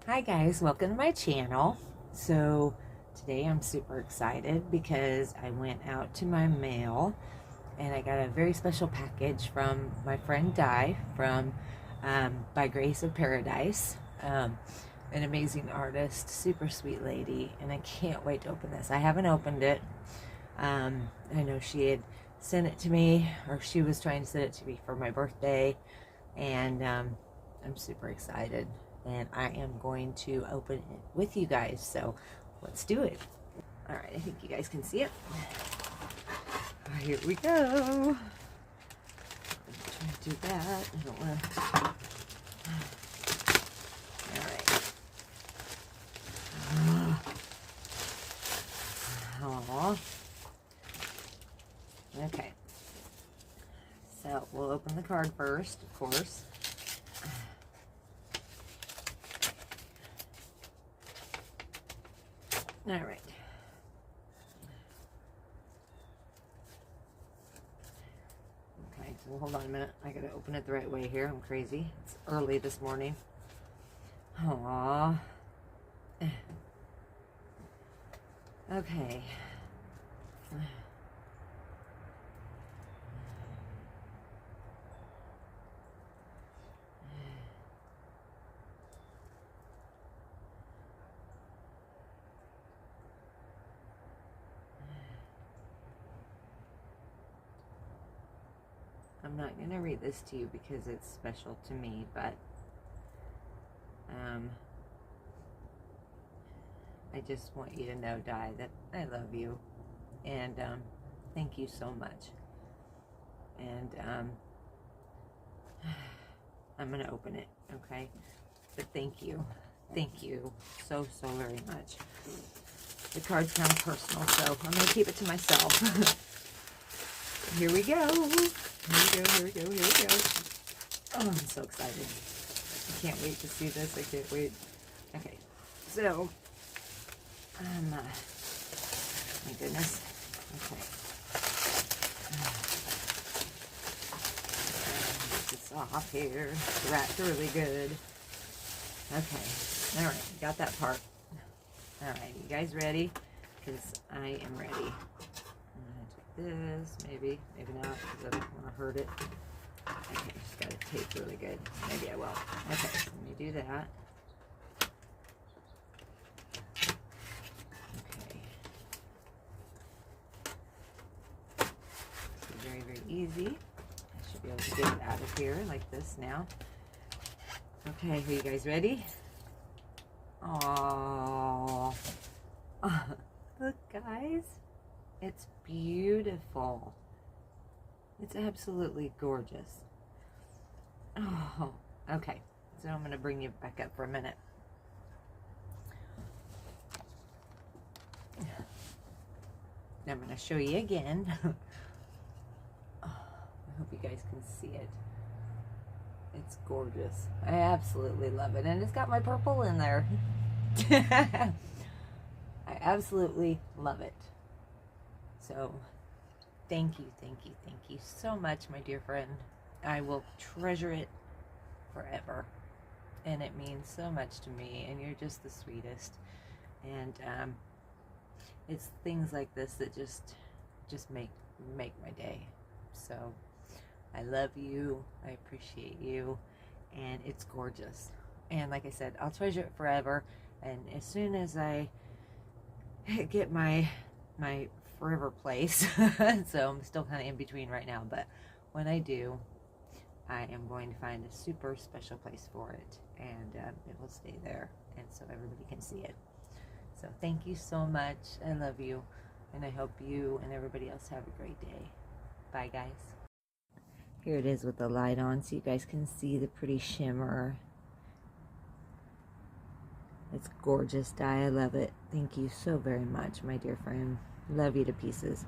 Hi guys, welcome to my channel. So today I'm super excited because I went out to my mail and I got a very special package from my friend Di from By Grace of Paradise. An amazing artist, super sweet lady, and I can't wait to open this. I haven't opened it. I know she had sent it to me, or she was trying to send it to me for my birthday, and I'm super excited. And I am going to open it with you guys, so let's do it. All right, I think you guys can see it. Here we go. I'm trying to do that. I don't want to. All right. Aww. Okay. So we'll open the card first, of course. All right. Okay, so hold on a minute. I gotta open it the right way here. I'm crazy. It's early this morning. Aww. Okay. I'm not going to read this to you because it's special to me, but I just want you to know, Di, that I love you, and thank you so much. And I'm going to open it, okay? But thank you so very much. The card's kind of personal, so I'm going to keep it to myself. Here we go. Here we go. Oh, I'm so excited. I can't wait to see this. I can't wait. Okay, so, my goodness. Okay. Get this off here. The wrap's really good. Okay, all right, got that part. All right, you guys ready? Because I am ready. This, maybe not, because I don't want to hurt it. Okay, just got it taped really good. Maybe I will. Okay, so let me do that. Okay. So very easy. I should be able to get it out of here like this now. Okay, are you guys ready? Oh, look, guys. It's beautiful. It's absolutely gorgeous. Oh, okay. So I'm going to bring you back up for a minute. Now I'm going to show you again. Oh, I hope you guys can see it. It's gorgeous. I absolutely love it. And it's got my purple in there. I absolutely love it. So, thank you so much, my dear friend. I will treasure it forever. And it means so much to me, and you're just the sweetest. And it's things like this that just make my day. So, I love you, I appreciate you, and it's gorgeous. And like I said, I'll treasure it forever. And as soon as I get my forever place, so I'm still kind of in between right now, but when I do, I am going to find a super special place for it, and it will stay there, and so everybody can see it. So thank you so much. I love you, and I hope you and everybody else have a great day. Bye, guys. Here it is with the light on, so you guys can see the pretty shimmer. It's gorgeous, Di. I love it. Thank you so very much, my dear friend. Love you to pieces.